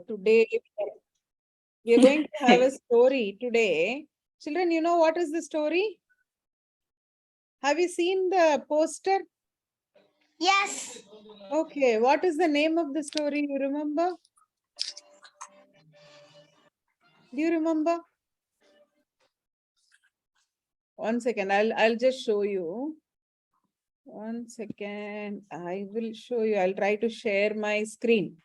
today we are going to have a story today. Children, you know what is the story? Have you seen the poster? Yes. Okay, what is the name of the story? You remember? Do you remember? One second, I'll just show you. One second, I will show you. I'll try to share my screen.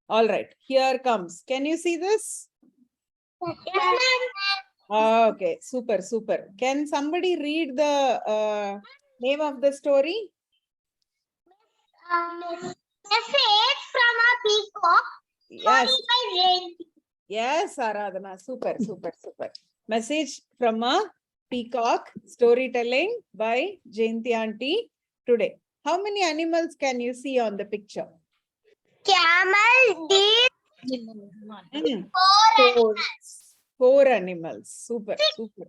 All right, here comes. Can you see this? Okay, super, super. Can somebody read the name of the story? Message from a peacock. Yes. Story by Rain. Yes, Aradhana. Super, super, super. Message from a peacock. Storytelling by Jayanti Aunty today. How many animals can you see on the picture? Camel, deer, Four. Four animals. Super, super.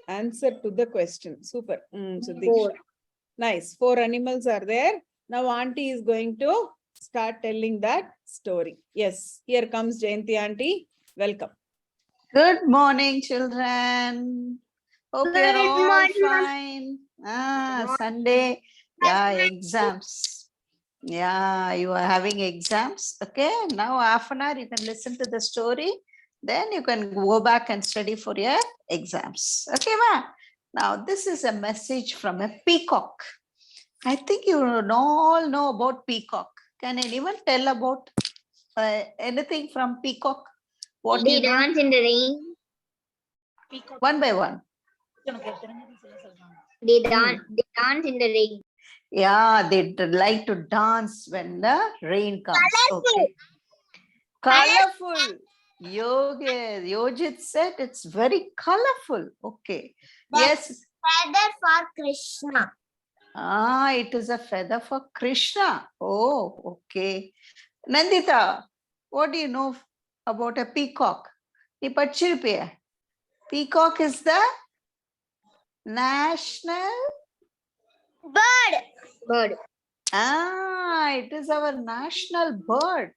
Answer to the question. Super. Sudeksha. Nice. Four animals are there. Now Aunty is going to start telling that story. Yes. Here comes Jayanti Aunty. Welcome. Good morning, children. Hope you are all fine. Sunday. Yeah, exams. Yeah, you are having exams. Okay, now half an hour you can listen to the story. Then you can go back and study for your exams. Okay, ma? Now, this is a message from a peacock. I think you all know about peacock. Can anyone tell about anything from peacock? What they dance in the rain. One by one. They dance in the rain. Yeah, they like to dance when the rain comes. Colorful. Okay. Colorful. Yojit said it's very colorful. Okay. But yes. Feather for Krishna. It is a feather for Krishna. Oh, okay. Nandita, what do you know about a peacock? Peacock is the national bird. It is our national bird.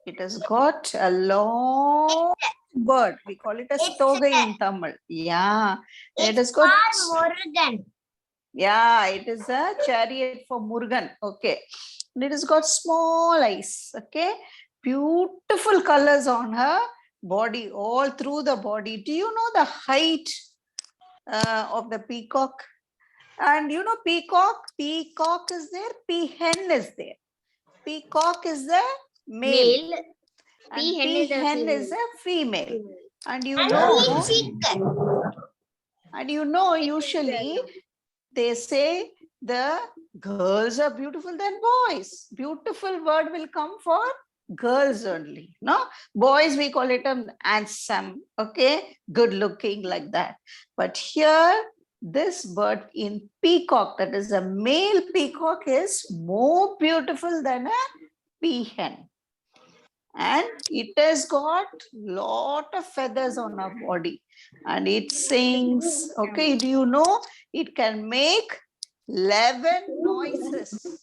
It has got a long bird. We call it a stogai in Tamil. Yeah. It has got Murugan. Yeah, it is a chariot for Murugan. Okay. And it has got small eyes. Okay. Beautiful colors on her body, all through the body. Do you know the height of the peacock? And you know peacock is there, peahen is there. Peacock is the male. And peahen is a female. And you know, usually they say the girls are beautiful than boys. Beautiful word will come for girls only. No, boys we call it an handsome, okay, good looking, like that. But here this bird in peacock, that is a male peacock, is more beautiful than a peahen. And it has got lot of feathers on our body. And it sings, okay, do you know, it can make 11 noises.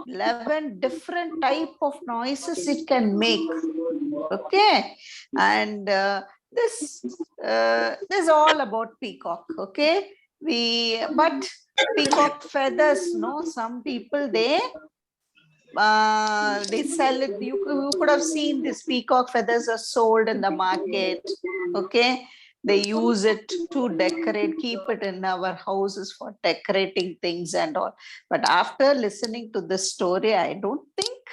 11 different type of noises it can make. Okay. And this is all about peacock. Okay. But peacock feathers, no, some people they sell it. You could have seen this peacock feathers are sold in the market. Okay, they use it to decorate, keep it in our houses for decorating things and all. But after listening to this story, I don't think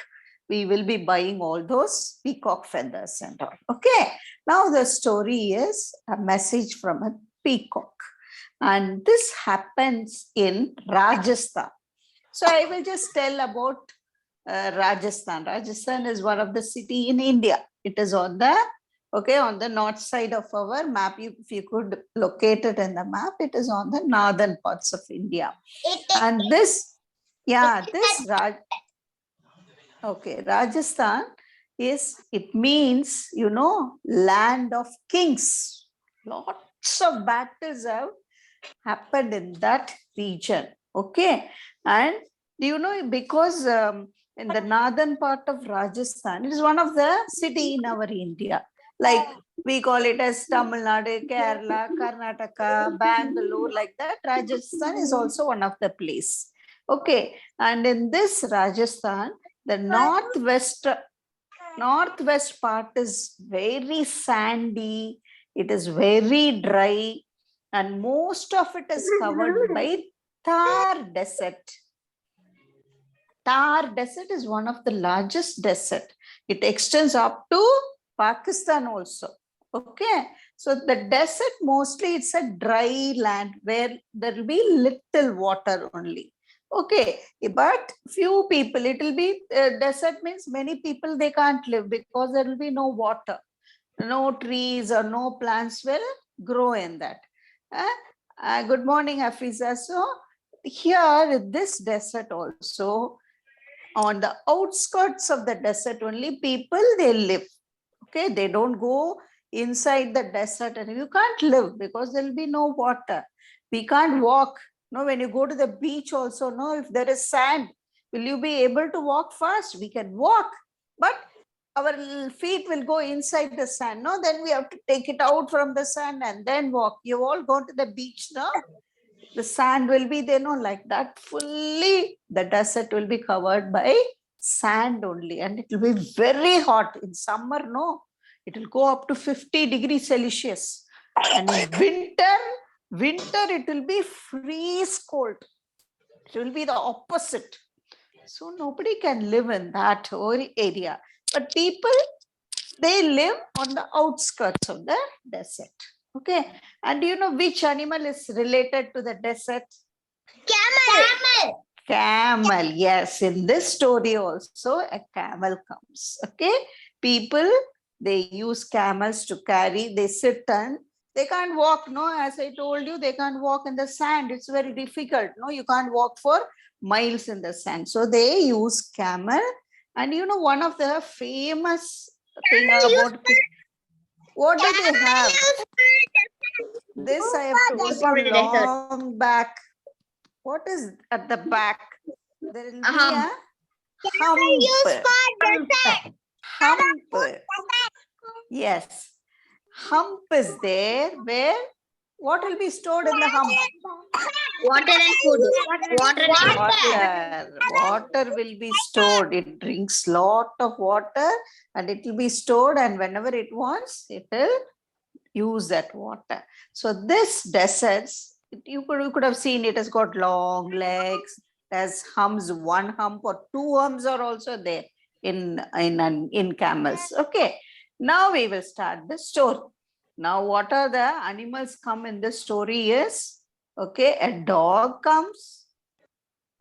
we will be buying all those peacock feathers and all. Okay, now the story is a message from a peacock, and this happens in Rajasthan. So I will just tell about Rajasthan. Rajasthan is one of the city in India. It is on the north side of our map. If you could locate it in the map, it is on the northern parts of India. And Rajasthan it means, land of kings. Lots of battles have happened in that region. Okay. And do you know, because in the northern part of Rajasthan. It is one of the city in our India. Like we call it as Tamil Nadu, Kerala, Karnataka, Bangalore, like that. Rajasthan is also one of the place. Okay, and in this Rajasthan, the northwest part is very sandy, it is very dry, and most of it is covered by Thar desert. Thar desert is one of the largest desert. It extends up to Pakistan also. Okay, so the desert mostly it's a dry land where there will be little water only. Okay, but few people, it will be desert means many people they can't live because there will be no water, no trees or no plants will grow in that. Good morning, Hafiza. So here this desert also, on the outskirts of the desert only people they live. Okay, they don't go inside the desert and you can't live because there will be no water. We can't walk. No, when you go to the beach also, no, if there is sand, will you be able to walk fast? We can walk, but our feet will go inside the sand. No, then we have to take it out from the sand and then walk. You all gone to the beach now? The sand will be there, no, like that. Fully the desert will be covered by sand only, and it will be very hot in summer. No, it will go up to 50 degrees Celsius, and in winter it will be freeze cold. It will be the opposite. So nobody can live in that area, but people they live on the outskirts of the desert. Okay, and do you know which animal is related to the desert? Camel. Camel. Yes, in this story also a camel comes. Okay, people they use camels to carry, they sit and they can't walk. No, as I told you, they can't walk in the sand. It's very difficult. No, you can't walk for miles in the sand. So they use camel. And you know, one of the famous thing about what do they have? This I have told you long back. What is at the back? There will be a hump. Hump. Yes. Hump is there where what will be stored in the hump? Water and food. Water will be stored. It drinks lot of water and it will be stored, and whenever it wants, it will use that water. So this deserts, you could have seen it has got long legs, there's humps, one hump or two humps are also there in camels. Okay, now we will start the story. Now what are the animals come in this story is, okay, a dog comes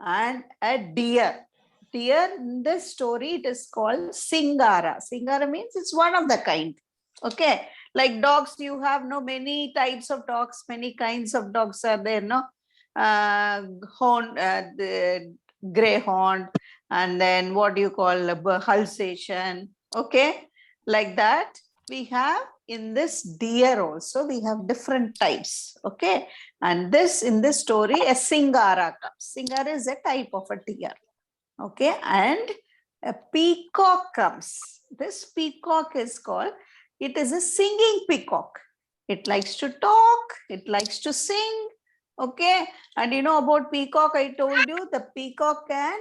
and a deer. Deer in this story it is called Singara. Singara means it's one of the kind. Okay, like dogs, you have no many types of dogs, many kinds of dogs are there, no? The greyhound, and then what do you call Alsatian? Okay, like that. We have in this deer also, we have different types. Okay, and this in this story, a Singara comes. Singara is a type of a deer. Okay, and a peacock comes. This peacock is called, it is a singing peacock. It likes to talk, it likes to sing. Okay, and you know about peacock, I told you the peacock can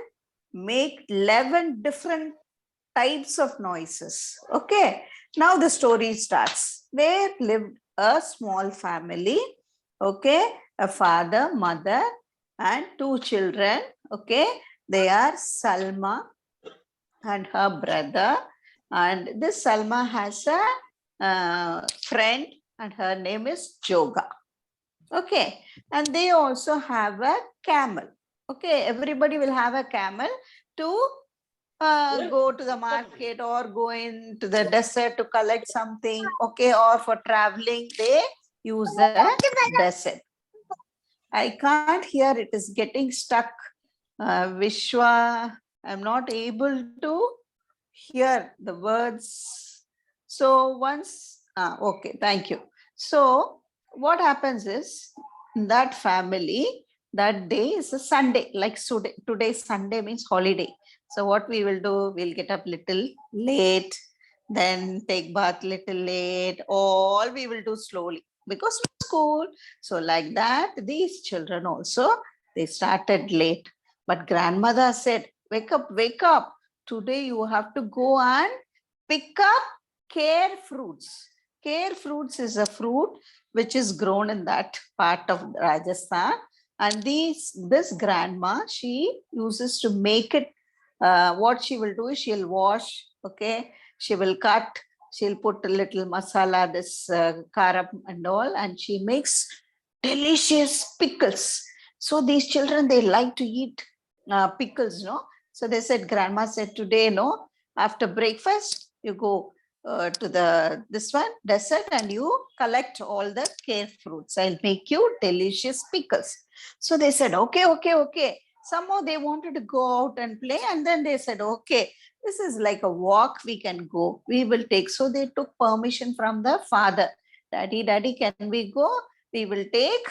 make 11 different types of noises. Okay, now the story starts. There lived a small family. Okay, a father, mother, and two children. Okay, they are Salma and her brother. And this Salma has a friend and her name is Joga. Okay, and they also have a camel. Okay, everybody will have a camel to go to the market or go into the desert to collect something. Okay, or for traveling, they use the desert. I can't hear, it is getting stuck. Vishwa, I'm not able to hear the words. So once, okay, thank you. So what happens is, that family, that day is a Sunday, like today Sunday means holiday. So what we will do, we'll get up little late, then take bath little late. All we will do slowly because school. So like that, these children also, they started late. But grandmother said, wake up, wake up. Today you have to go and pick up care fruits. Care fruits is a fruit which is grown in that part of Rajasthan. And this grandma, she uses to make it. What she will do is she'll wash, okay, she will cut, she'll put a little masala, this karam and all, and she makes delicious pickles. So these children, they like to eat pickles, no? So they said, grandma said, today, no, after breakfast, you go to this one desert and you collect all the care fruits. I'll make you delicious pickles. So they said, okay, okay, okay. Somehow they wanted to go out and play, and then they said, okay, this is like a walk, we can go, we will take. So they took permission from the father. Daddy, can we go? We will take.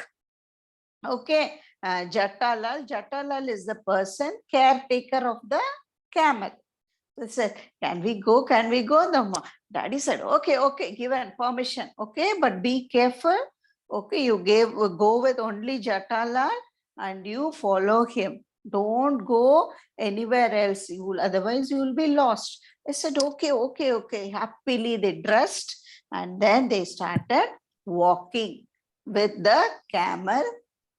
Okay, Jatalal. Jatalal is the person caretaker of the camel. They said, can we go? Can we go? The daddy said, okay, okay, given permission. Okay, but be careful. Okay, you go with only Jatalal and you follow him. Don't go anywhere else. Otherwise you will be lost. They said, okay, okay, okay. Happily they dressed and then they started walking with the camel,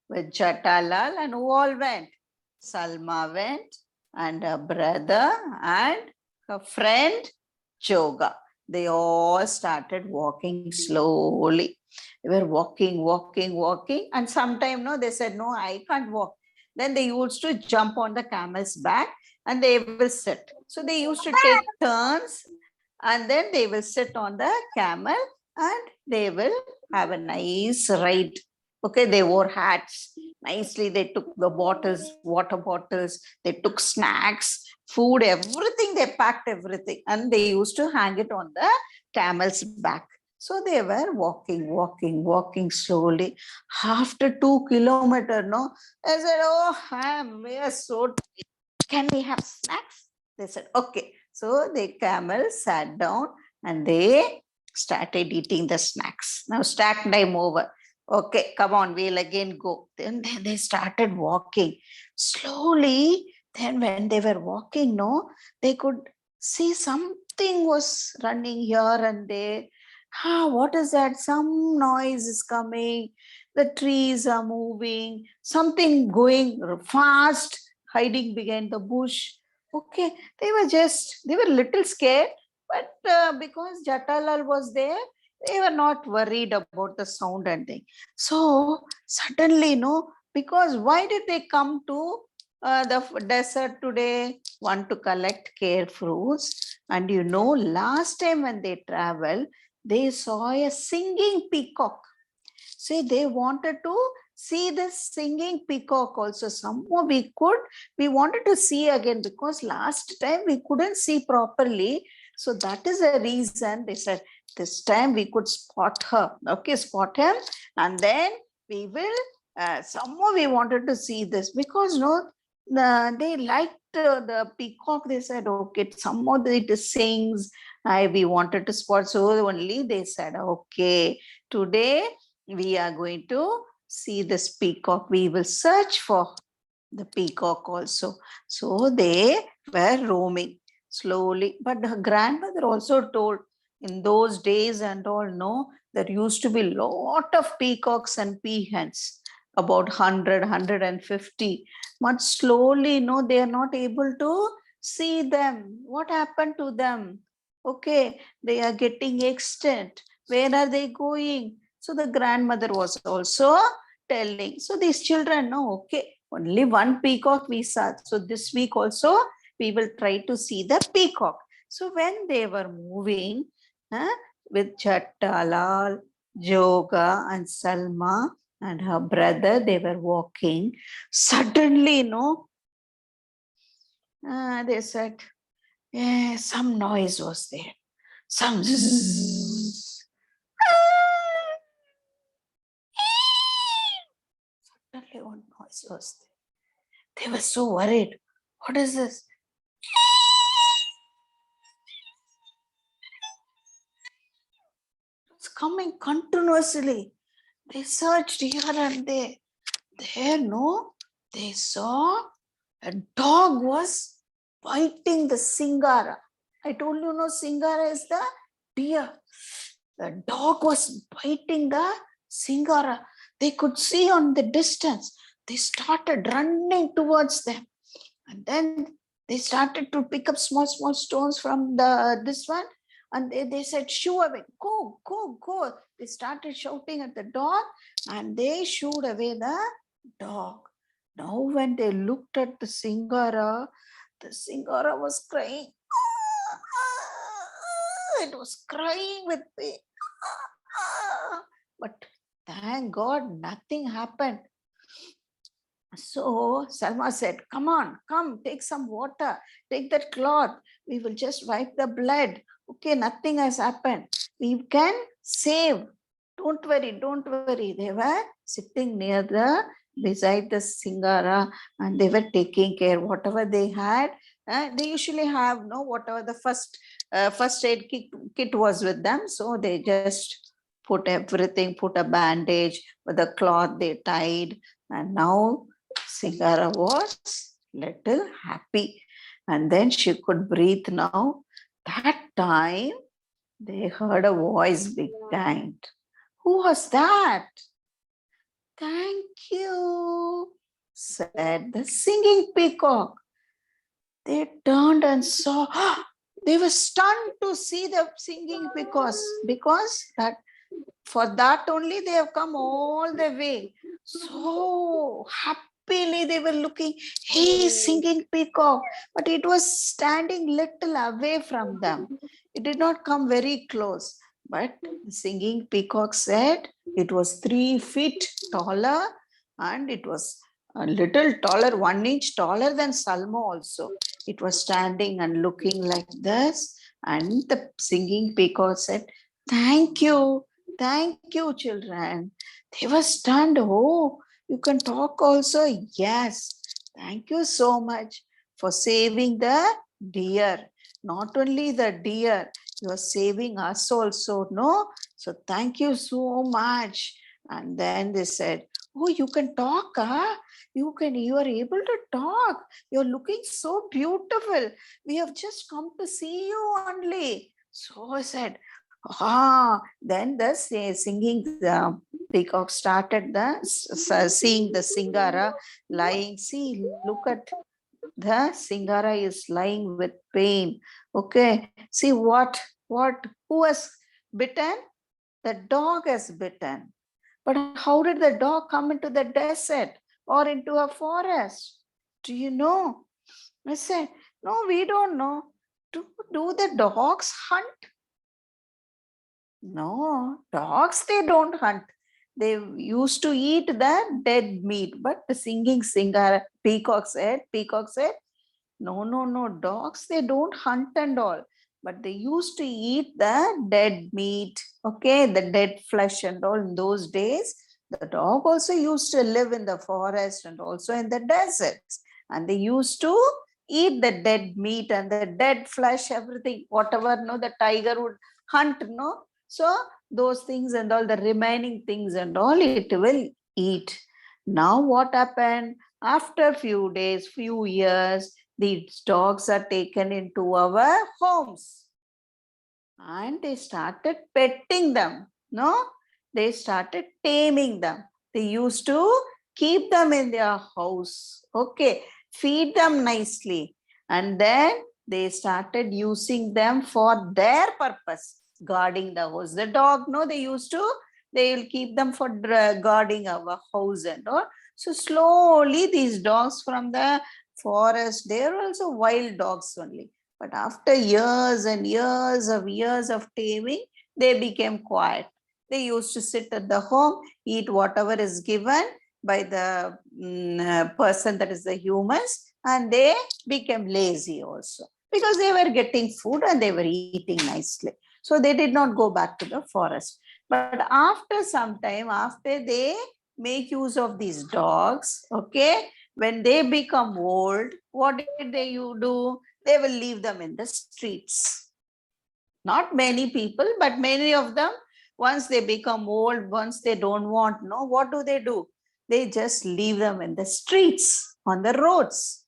with Jatalal, and who all went? Salma went, and her brother and her friend Joga. They all started walking slowly. They were walking, walking, walking, and sometime no, they said, no, I can't walk. Then they used to jump on the camel's back and they will sit. So they used to take turns and then they will sit on the camel and they will have a nice ride. Okay, they wore hats. Nicely, they took the bottles, water bottles, they took snacks, food, everything, they packed everything. And they used to hang it on the camel's back. So they were walking, walking, walking slowly. After 2 kilometers, no, I said, oh, we are so tired. Can we have snacks? They said, okay. So the camel sat down and they started eating the snacks. Now snack time over. Okay, come on, we'll again go. Then they started walking slowly. Then when they were walking, no, they could see something was running here and there. What is that? Some noise is coming. The trees are moving. Something going fast, hiding behind the bush. Okay, they were little scared, but because Jatalal was there, they were not worried about the sound and thing. So suddenly, no, because why did they come to the desert today? Want to collect care fruits. And last time when they traveled, they saw a singing peacock. See, they wanted to see this singing peacock also. Somehow we wanted to see again because last time we couldn't see properly. So that is the reason they said this time we could spot her. Okay, spot him. And then we will, somehow we wanted to see this because they liked the peacock. They said, okay, somehow it sings. We wanted to spot. So only they said, okay, today we are going to see this peacock. We will search for the peacock also. So they were roaming slowly. But her grandmother also told in those days and all, no, there used to be a lot of peacocks and peahens, about 100, 150. But slowly, no, they are not able to see them. What happened to them? Okay, they are getting extinct. Where are they going? So the grandmother was also telling. So these children know, okay, only one peacock we saw. So this week also, we will try to see the peacock. So when they were moving with Chattalal, Joga and Salma and her brother, they were walking. Suddenly, they said, yeah, some noise was there. Some zzz. Suddenly one noise was there. They were so worried. What is this? It's coming continuously. They searched here and there. There, no, they saw a dog was biting the singara. I told you, no, singara is the deer. The dog was biting the singara. They could see on the distance. They started running towards them. And then they started to pick up small stones from this one. And they said, shoo away, go, go, go. They started shouting at the dog and they shooed away the dog. Now when they looked at the singara was crying. It was crying with pain. But thank God nothing happened. So Salma said, come on, come, take some water, take that cloth. We will just wipe the blood. Okay, nothing has happened. We can save. Don't worry, don't worry. They were sitting beside the Singara and they were taking care. Whatever they had, they usually have, no, whatever the first aid kit was with them. So they just put everything, put a bandage with a cloth they tied. And now Singara was little happy. And then she could breathe now. That time, they heard a voice behind. Who was that? Thank you, said the singing peacock. They turned and saw, they were stunned to see the singing because that for that only they have come all the way. So happily they were looking, hey, singing peacock. But it was standing little away from them. It did not come very close. But the singing peacock said it was 3 feet taller and it was a little taller, 1 inch taller than Salma also. It was standing and looking like this. And the singing peacock said, thank you. Thank you, children. They were stunned. Oh, you can talk also? Yes. Thank you so much for saving the deer. Not only the deer, you are saving us also, no? So thank you so much. And then they said, oh, you can talk, huh? You are able to talk. You're looking so beautiful. We have just come to see you only. So I said, then the singing the peacock started seeing the singara lying. See, look at the singara is lying with pain. Okay, see who has bitten? The dog has bitten. But how did the dog come into the desert or into a forest? Do you know? I said, no, we don't know. Do the dogs hunt? No, dogs, they don't hunt. They used to eat the dead meat. But the singing singer, peacock said, no, dogs, they don't hunt and all. But they used to eat the dead meat, okay, the dead flesh and all. In those days, the dog also used to live in the forest and also in the deserts. And they used to eat the dead meat and the dead flesh, everything, whatever, no, the tiger would hunt, no. So those things and all, the remaining things and all, it will eat. Now what happened? After few days, few years, these dogs are taken into our homes. And they started petting them. No? They started taming them. They used to keep them in their house. Okay. Feed them nicely. And then they started using them for their purpose. Guarding the house. The dog, no, they will keep them for guarding our house and all. So slowly these dogs from the forest, they are also wild dogs only. But after years and years of taming, they became quiet. They used to sit at the home, eat whatever is given by the person, that is the humans, and they became lazy also because they were getting food and they were eating nicely. So they did not go back to the forest. But after some time, after they make use of these dogs, okay, when they become old, what did they do? They will leave them in the streets. Not many people, but many of them Once they become old, once they don't want, no, what do? They just leave them in the streets, on the roads.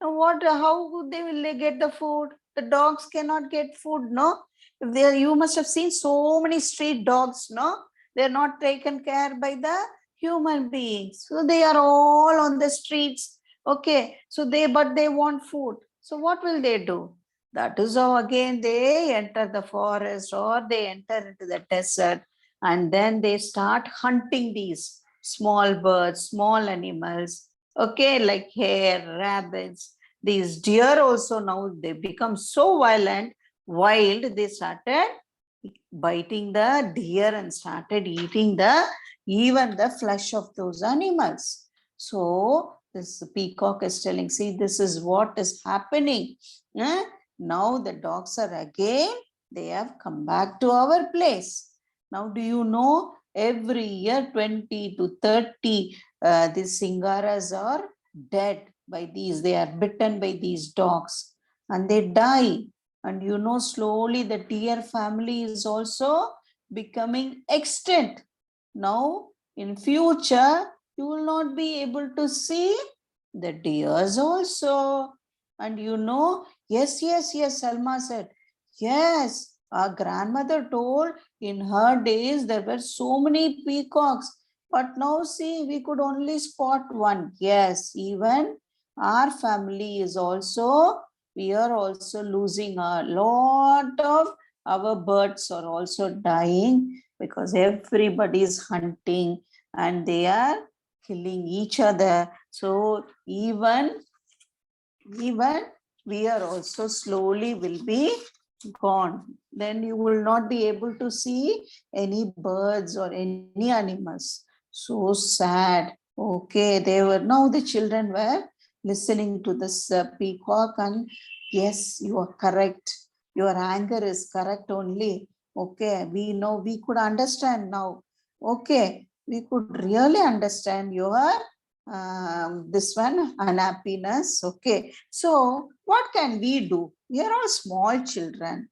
Now what, how would they get the food? The dogs cannot get food, no? If they are, you must have seen so many street dogs, no? They're not taken care by the human beings. So they are all on the streets. Okay, so but they want food. So what will they do? That is how again they enter the forest or they enter into the desert, and then they start hunting these small birds, small animals, okay, like hare, rabbits. These deer also now they become so wild, they started biting the deer and started eating even the flesh of those animals. So this peacock is telling, see, this is what is happening. Now the dogs are again, they have come back to our place. Now do you know, every year 20 to 30 these singaras are dead by these, they are bitten by these dogs and they die. And you know, slowly the deer family is also becoming extinct. Now, in future, you will not be able to see the deers also. And you know, yes, Salma said, yes, our grandmother told in her days there were so many peacocks. But now see, we could only spot one. Yes, even our family is also, we are also losing a lot of our birds are also dying because everybody is hunting and they are killing each other. So even we are also slowly will be gone. Then you will not be able to see any birds or any animals. So sad. Okay, they were, now the children were listening to this peacock, and yes, you are correct. Your anger is correct only. Okay, we know, we could understand now. Okay, we could really understand your this one unhappiness. Okay, so what can we do? We are all small children.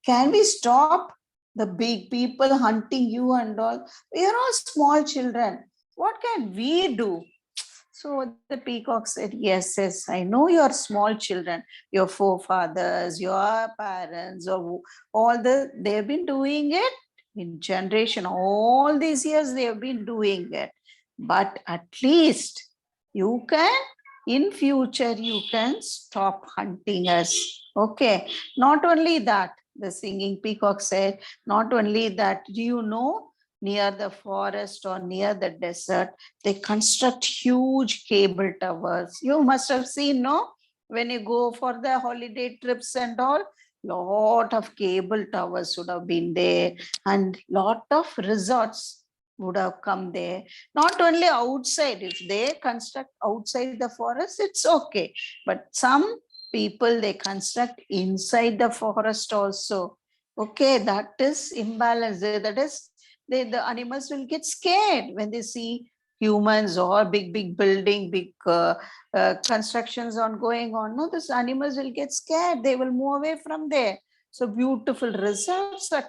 Can we stop the big people hunting you and all? We are all small children. What can we do? So the peacock said, yes, I know your small children, your forefathers, your parents, or they have been doing it in generation. All these years they have been doing it. But at least you can, in future, you can stop hunting us. Okay. Not only that, the singing peacock said, not only that, do you know, near the forest or near the desert, they construct huge cable towers. You must have seen, no? When you go for the holiday trips and all, lot of cable towers would have been there, and lot of resorts would have come there. Not only outside, if they construct outside the forest, it's okay. But some people, they construct inside the forest also. Okay, that is imbalance. That is, the animals will get scared when they see humans or big building, big constructions on going on. No, these animals will get scared. They will move away from there. So beautiful reserves are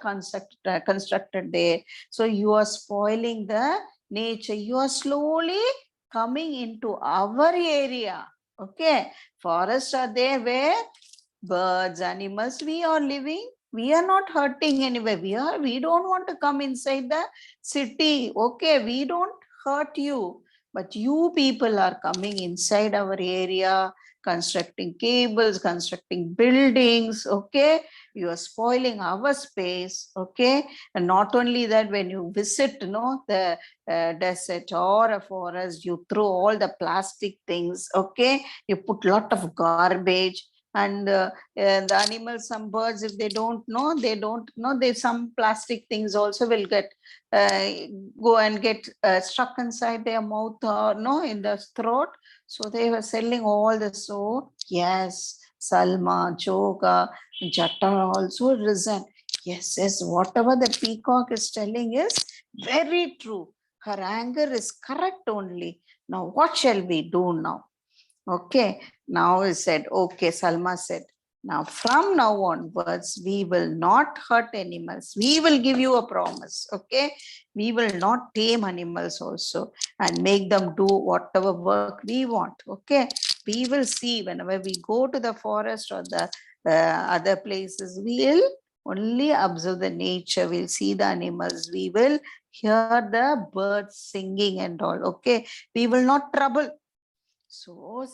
constructed there. So you are spoiling the nature. You are slowly coming into our area. Okay, forests are there where birds, animals, we are living. We are not hurting anywhere. We don't want to come inside the city. Okay, we don't hurt you. But you people are coming inside our area, constructing cables, constructing buildings. Okay, you are spoiling our space. Okay, and not only that, when you visit, the desert or a forest, you throw all the plastic things. Okay, you put lot of garbage. And the animals, some birds, if they don't know, there's some plastic things also will get go and get stuck inside their mouth or no in the throat. So they were selling all this. So yes, Salma, Joga, Jata also risen. Yes, whatever the peacock is telling is very true. Her anger is correct only. Now what shall we do now? Okay, now he said, okay, Salma said, Now, from now onwards, we will not hurt animals. We will give you a promise, okay? We will not tame animals also and make them do whatever work we want, okay? We will see whenever we go to the forest or the other places, we'll only observe the nature. We'll see the animals. We will hear the birds singing and all, okay? We will not trouble. So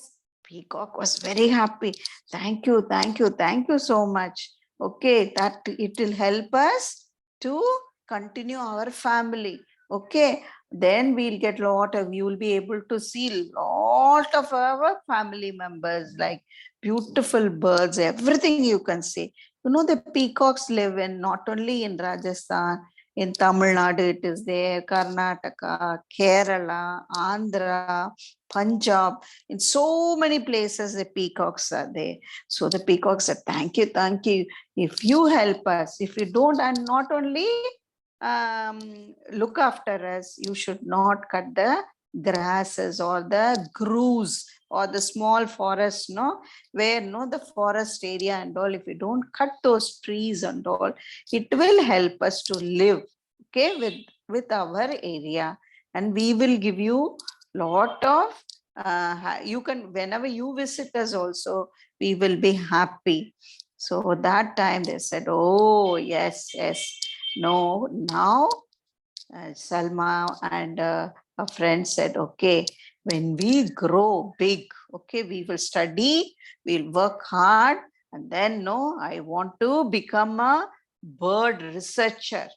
Peacock was very happy. Thank you, thank you, thank you so much. Okay, that it will help us to continue our family. Okay, then we'll get lot of, you will be able to see lot of our family members, like beautiful birds, everything you can see. You know, the peacocks live in not only in Rajasthan, in Tamil Nadu it is there, Karnataka, Kerala, Andhra, Punjab, in so many places the peacocks are there. So the peacock said, thank you, thank you. If you help us, if you don't, and not only look after us, you should not cut the grasses or the grooves or the small forest, no, where no, the forest area and all, if you don't cut those trees and all, it will help us to live, okay, with our area, and we will give you lot of you can, whenever you visit us also, we will be happy. So that time they said, oh yes, yes. No, now Salma and a friend said, okay, when we grow big, okay, we will study, we'll work hard, and then no, I want to become a bird researcher.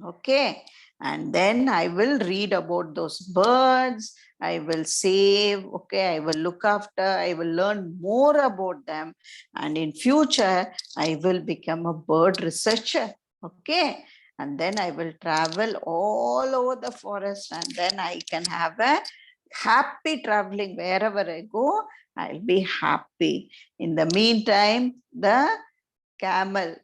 Okay, and then I will read about those birds, I will save, okay, I will look after, I will learn more about them, and in future I will become a bird researcher. Okay, and then I will travel all over the forest, and then I can have a happy traveling wherever I go. I'll be happy. In the meantime, the camel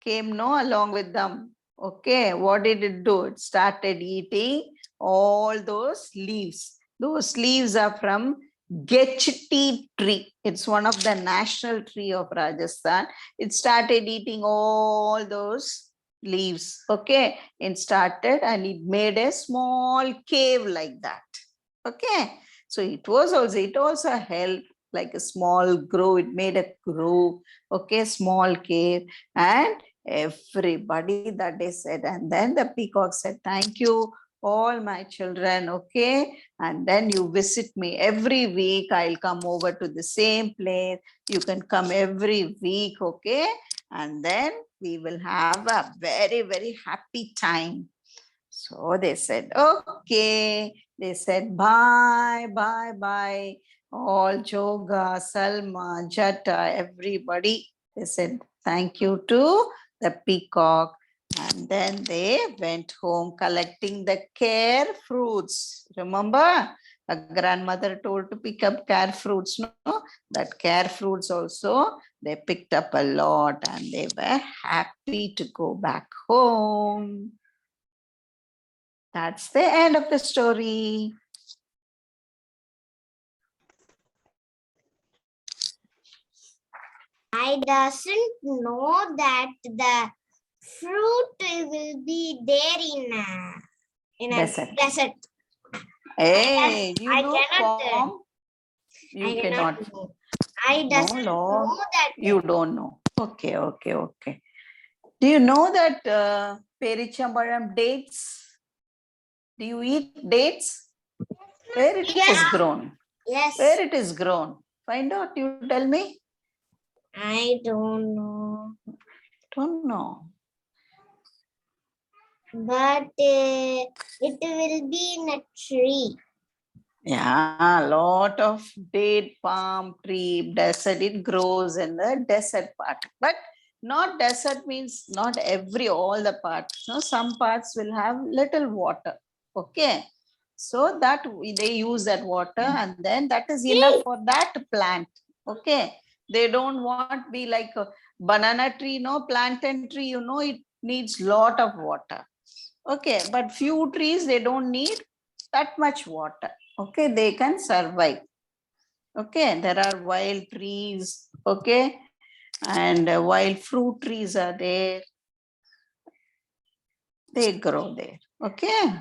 came no along with them. Okay, what did it do? It started eating all those leaves. Those leaves are from Gechti tree. It's one of the national tree of Rajasthan. It started eating all those leaves. Okay, it started and it made a small cave like that. Okay, so it also helped like a small grove. It made a grove, okay, small cave, and everybody that they said, and then the peacock said, thank you all my children, okay, and then you visit me every week. I'll come over to the same place. You can come every week, okay, and then we will have a very, very happy time. So they said, okay. They said, bye, bye, bye. All Joga, Salma, Jata, everybody. They said, thank you to the peacock. And then they went home collecting the care fruits. Remember, a grandmother told to pick up care fruits, no? That care fruits also, they picked up a lot and they were happy to go back home. That's the end of the story. I doesn't know that the fruit will be there in a Desert. desert. Hey, you I know cannot, form? You I cannot. cannot know. I No, doesn't Lord. know that. You don't know. Okay, okay, okay. Do you know that perichambaram dates? Do you eat dates? Where it is grown? Yes. Where it is grown? Find out, you tell me. I don't know. Don't know. But it will be in a tree. Yeah, a lot of date palm tree, desert, it grows in the desert part. But not desert means not all the parts. No, some parts will have little water. Okay. So that they use that water and then that is enough for that plant. Okay. They don't want be like a banana tree, no, plantain tree, you know, it needs lot of water. Okay. But few trees, they don't need that much water. Okay, they can survive. Okay, there are wild trees. Okay, And while fruit trees are there, they grow there. Okay.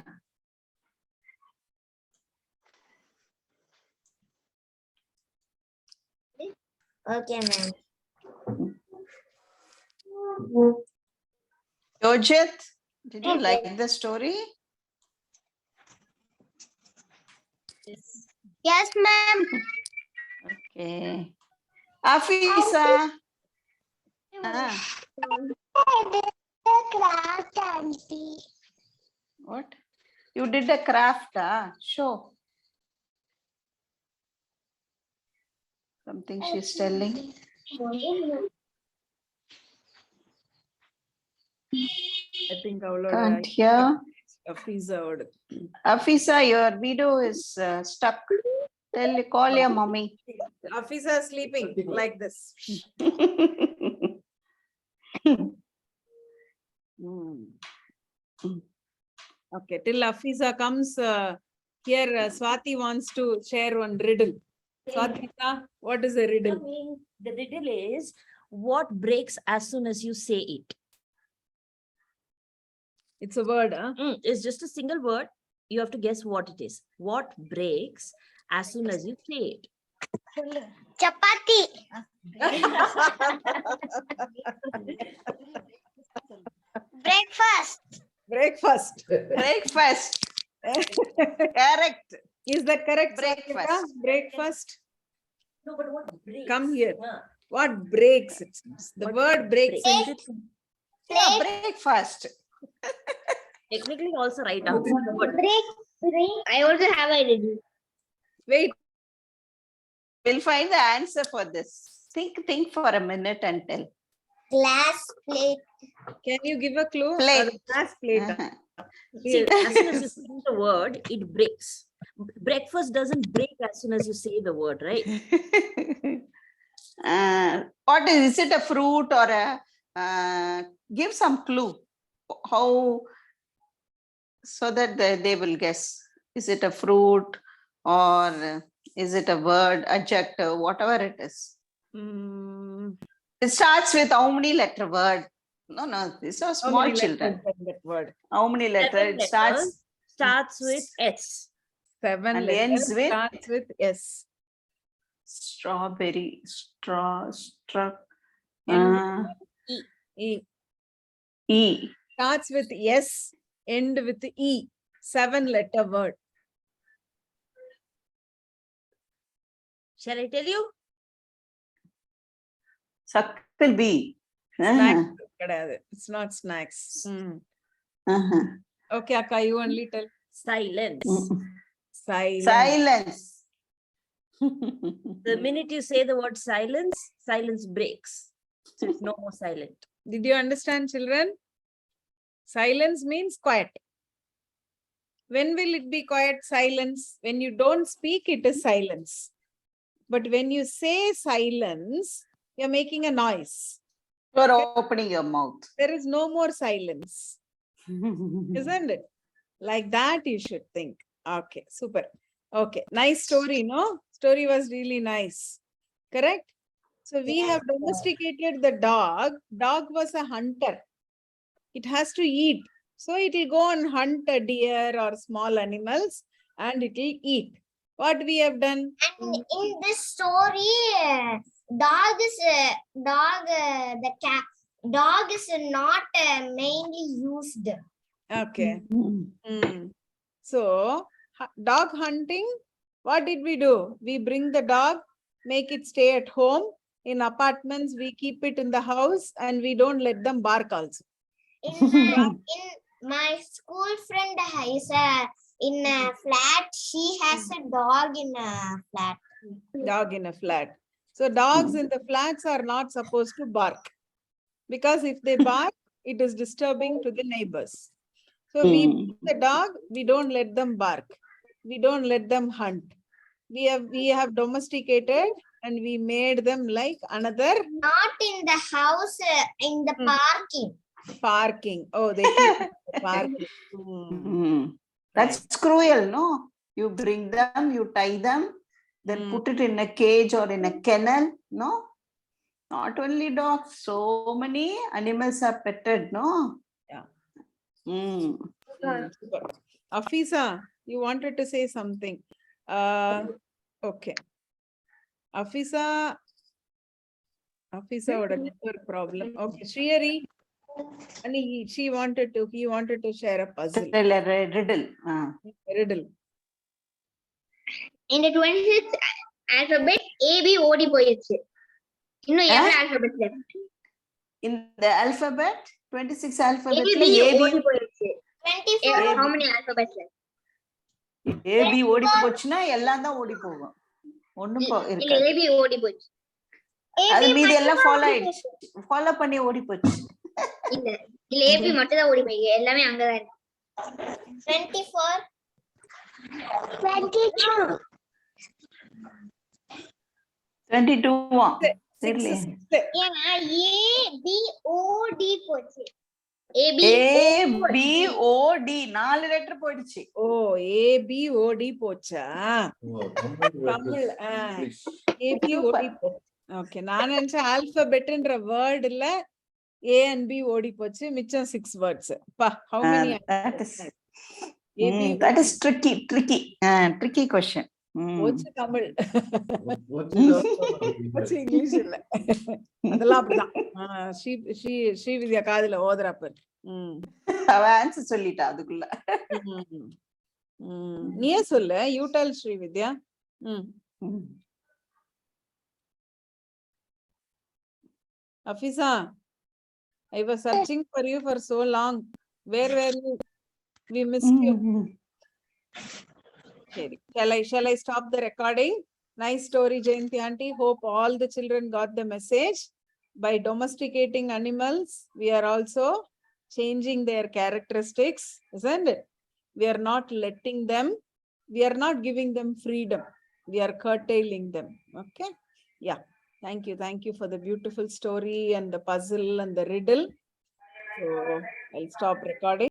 Okay, ma'am. Yojit, did you like the story? Yes, ma'am. Okay. Afisa. Ah, Craft, auntie. what? You did a craft, show. Something she's telling. I think avaloda Can't hear. pizza order. Afisa, your video is stuck. Call your mommy. Afisa is sleeping like this. Hmm. Okay, till Afisa comes, here Swati wants to share one riddle. Swati, what is a riddle? The riddle is what breaks as soon as you say it. It's a word, huh? It's just a single word. You have to guess what it is. What breaks as soon as you say it? Chapati. Breakfast. Breakfast. Breakfast. Correct. Is that correct? Breakfast. Swati? Breakfast. No, but what breaks? Come here. Huh. What breaks? It seems. The What word breaks. breaks? Is it? Yeah, breakfast. Technically also right answer. But Break. I also have a riddle. Wait. We'll find the answer for this. Think for a minute and tell. Glass plate. Can you give a clue? Plate. Glass plate. Uh-huh. see, as soon as you say the word, it breaks. Breakfast doesn't break as soon as you say the word, right? What is it, a fruit or a give some clue how, so that they will guess. Is it a fruit or is it a word, adjective, whatever it is? Mm, It starts with how many letter word? No, these are how small many children. letters in that word? How many letter? 7 It starts starts with S. 7 and letters. ends with Starts with S. strawberry, struck, End E. E. Starts with S. End with E. 7-letter word. Shall I tell you? Suckle B. Snacks. It's not snacks. Okay, Akka, you only tell. Silence. Silence. Silence. The minute you say the word silence, silence breaks. No more silent. Did you understand, children? Silence means quiet. When will it be quiet? Silence. When you don't speak, it is silence. But when you say silence, you're making a noise. You're opening your mouth. There is no more silence. Isn't it? Like that you should think. Okay, super. Okay, nice story, no? Story was really nice. Correct? So we have domesticated the dog. Dog was a hunter. It has to eat. So it will go and hunt a deer or small animals and it will eat. What we have done? And in this story, dog is the cat. Dog is not mainly used. Okay. So dog hunting, what did we do? We bring the dog, make it stay at home. In apartments, we keep it in the house and we don't let them bark also. In my school friend is in a flat. She has a dog in a flat. Dog in a flat. So dogs in the flats are not supposed to bark. Because if they bark, it is disturbing to the neighbors. So we bring the dog, we don't let them bark. We don't let them hunt. We have domesticated and we made them like another. Not in the house, in the parking. Parking. Oh, they keep it in the parking. That's cruel, no? You bring them, you tie them, then put it in a cage or in a kennel, no? Not only dogs, so many animals are petted, no? Yeah. Super. Afisa, you wanted to say something. Okay. Afisa would have network problem. Okay, Shriyari. And he wanted to share a puzzle. Riddle. Riddle. In the 26th alphabet, A, B, O, D போயிடுச்சு. இன்னும் எவ்வளவு alphabet left? In the alphabet, 26 alphabet, A, B, O, D AB, போயிடுச்சு. 24. How many alphabets left? AB ஓடி போச்சுன்னா எல்லாம் தான் ஓடி போகும். ஒண்ணும் இல்ல இருக்காது. A, B, O, D போயிடுச்சு. அது மீதி எல்லாம் ஃபாலோ ஆயிடுச்சு. ஃபாலோ பண்ணி ஓடி போச்சு. இல்ல A, B மட்டும் தான் ஓடி போய் எல்லாமே அங்கதான் இருக்கு. 24. 22. 22 Six. ஏன்னா A, B, O, D போச்சு. A, B, O, D 4 letter போயிடுச்சு. ஓ A B O D போச்சா? Tamil A B O D போச்சு. ஓகே, நான் நினைச்சேன் ஆல்பபெட்ன்ற வேர்ட் இல்ல A and B ஓடி போச்சு, மிச்சம் 6 words. பா, how many? That is tricky question. போச்சு தமிழ். போச்சு இங்கிலீஷ் இல்ல. அதெல்லாம் அப்படிதான். ஸ்ரீவித்யா காதுல ஓதுறப்ப. அவ ஆன்சர் சொல்லிட்டா அதுக்குள்ள. நீயே சொல்லு, you tell Srividya. Afisa, I was searching for you for so long. Where were you? We missed you. Shall I stop the recording? Nice story, Jayanti aunty. Hope all the children got the message. By domesticating animals, we are also changing their characteristics, isn't it? We are not letting them, we are not giving them freedom. We are curtailing them. Okay. Yeah. Thank you for the beautiful story and the puzzle and the riddle. So I'll stop recording.